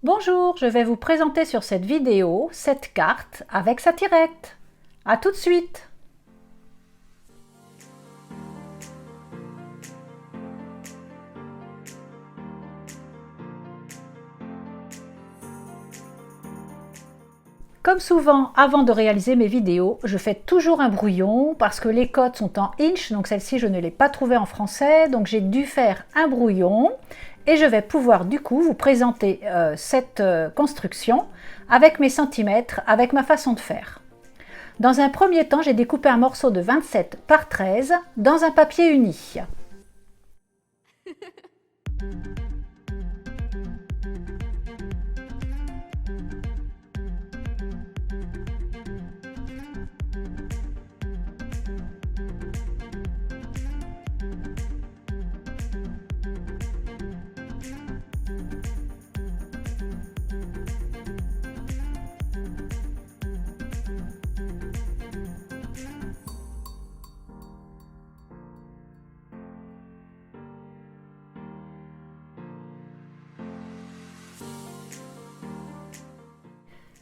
Bonjour, je vais vous présenter sur cette vidéo cette carte avec sa tirette. A tout de suite! Comme souvent, avant de réaliser mes vidéos, je fais toujours un brouillon parce que les codes sont en inch, donc celle-ci je ne l'ai pas trouvée en français, donc j'ai dû faire un brouillon et je vais pouvoir du coup vous présenter cette construction avec mes centimètres, avec ma façon de faire. Dans un premier temps, j'ai découpé un morceau de 27 par 13 dans un papier uni.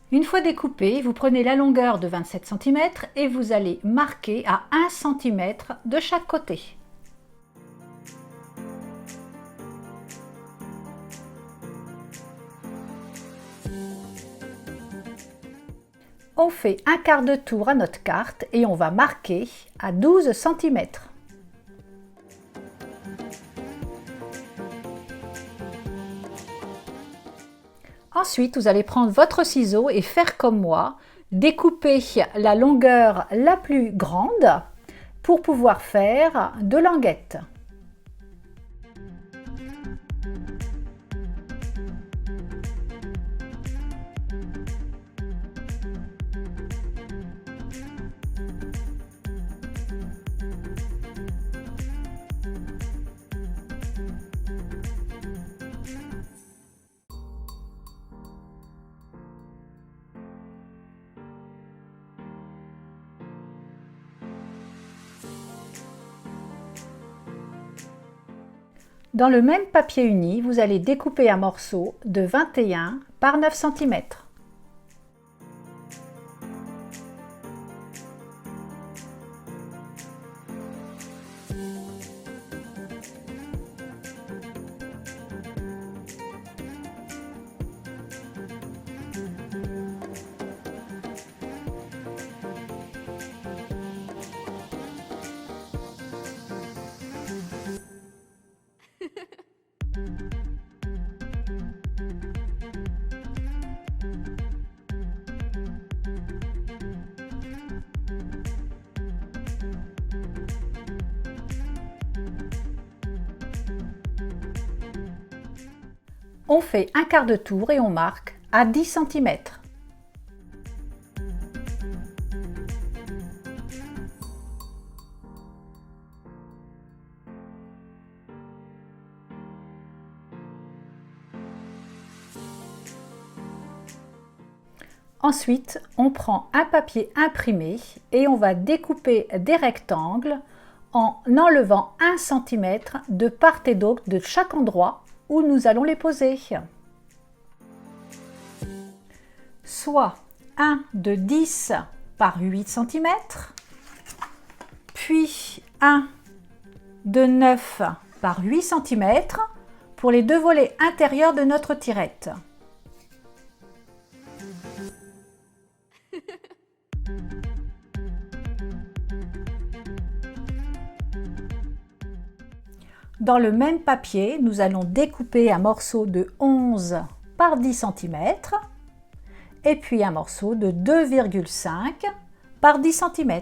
Une fois découpé, vous prenez la longueur de 27 cm et vous allez marquer à 1 cm de chaque côté. On fait un quart de tour à notre carte et on va marquer à 12 cm. Ensuite, vous allez prendre votre ciseau et faire comme moi, découper la longueur la plus grande pour pouvoir faire de languettes. Dans le même papier uni, vous allez découper un morceau de 21 par 9 cm. On fait un quart de tour et on marque à 10 cm. Ensuite, on prend un papier imprimé et on va découper des rectangles en enlevant 1 cm de part et d'autre de chaque endroit où nous allons les poser. Soit un de 10 par 8 cm, puis un de 9 par 8 cm pour les deux volets intérieurs de notre tirette. Dans le même papier, nous allons découper un morceau de 11 par 10 cm et puis un morceau de 2,5 par 10 cm.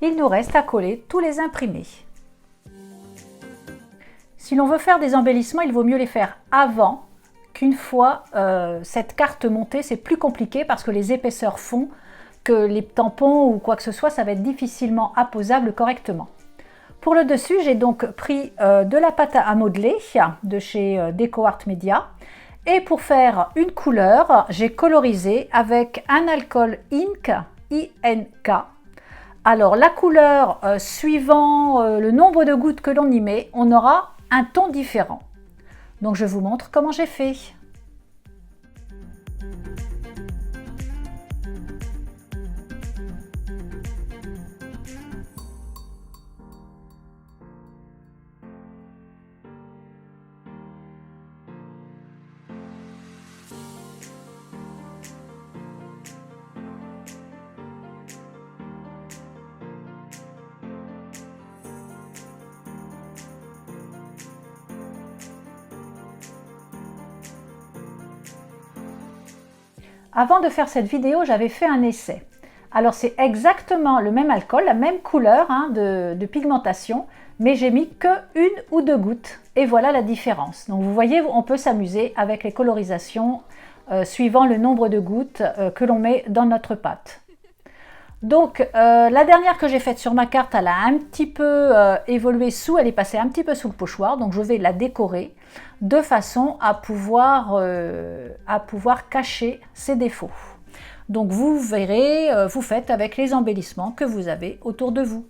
Il nous reste à coller tous les imprimés. Si l'on veut faire des embellissements, il vaut mieux les faire avant qu'une fois cette carte montée, c'est plus compliqué parce que les épaisseurs font que les tampons ou quoi que ce soit, ça va être difficilement apposable correctement. Pour le dessus, j'ai donc pris de la pâte à modeler de chez Déco Art Media. Et pour faire une couleur, j'ai colorisé avec un alcool Ink, INK. Alors la couleur, suivant le nombre de gouttes que l'on y met, on aura un ton différent. Donc je vous montre comment j'ai fait. Avant de faire cette vidéo, j'avais fait un essai. Alors c'est exactement le même alcool, la même couleur de pigmentation, mais j'ai mis que 1 ou 2 gouttes. Et voilà la différence. Donc vous voyez, on peut s'amuser avec les colorisations suivant le nombre de gouttes que l'on met dans notre pâte. Donc la dernière que j'ai faite sur ma carte, elle a un petit peu évolué sous, elle est passée un petit peu sous le pochoir, donc je vais la décorer de façon à pouvoir cacher ses défauts. Donc vous verrez, vous faites avec les embellissements que vous avez autour de vous.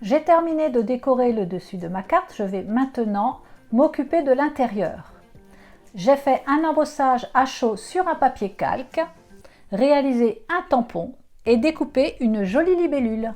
J'ai terminé de décorer le dessus de ma carte, je vais maintenant m'occuper de l'intérieur. J'ai fait un embossage à chaud sur un papier calque, réalisé un tampon et découpé une jolie libellule.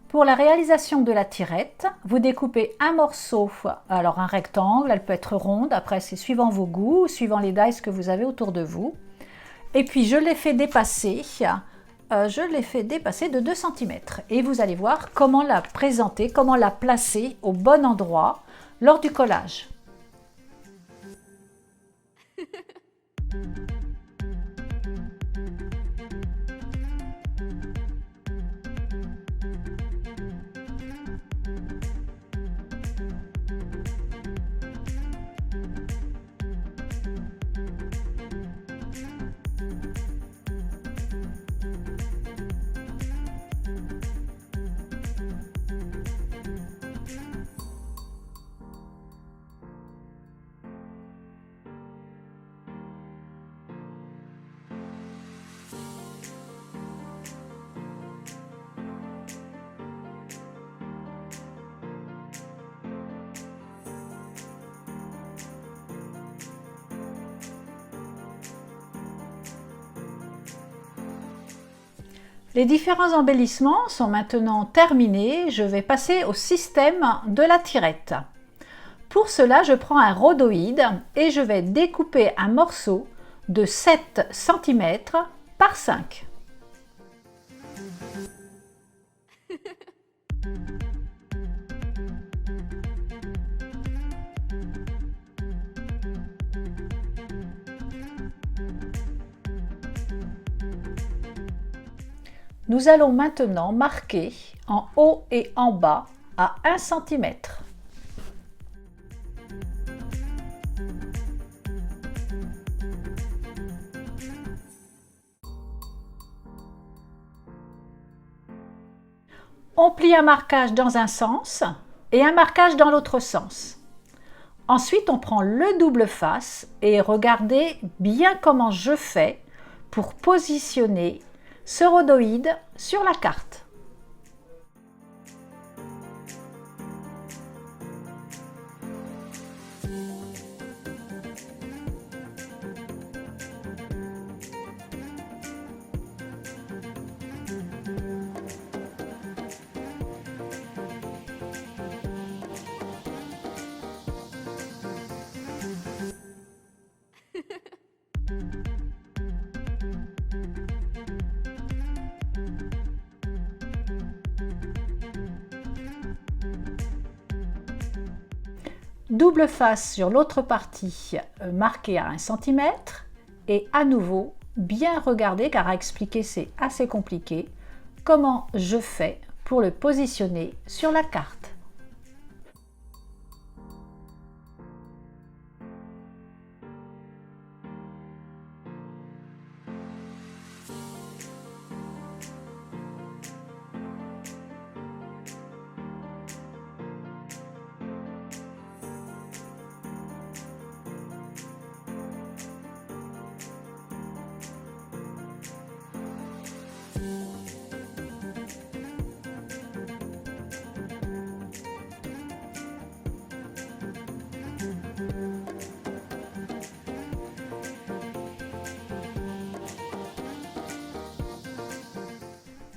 Pour la réalisation de la tirette, vous découpez un morceau, alors un rectangle, elle peut être ronde, après c'est suivant vos goûts, suivant les dies que vous avez autour de vous. Et puis je l'ai fait dépasser, de 2 cm. Et vous allez voir comment la présenter, comment la placer au bon endroit lors du collage. Les différents embellissements sont maintenant terminés. Je vais passer au système de la tirette. Pour cela, je prends un rhodoïde et je vais découper un morceau de 7 cm par 5. Nous allons maintenant marquer en haut et en bas à 1 cm. On plie un marquage dans un sens et un marquage dans l'autre sens. Ensuite, on prend le double face et regardez bien comment je fais pour positionner ce rhodoïde sur la carte. Double face sur l'autre partie marquée à 1 cm et à nouveau bien regarder, car à expliquer c'est assez compliqué, comment je fais pour le positionner sur la carte.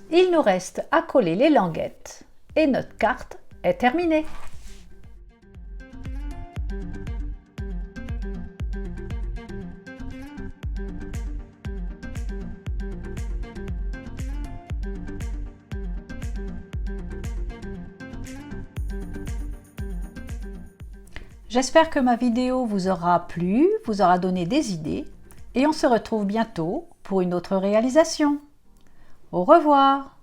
Il nous reste à coller les languettes et notre carte est terminée. J'espère que ma vidéo vous aura plu, vous aura donné des idées et on se retrouve bientôt pour une autre réalisation. Au revoir!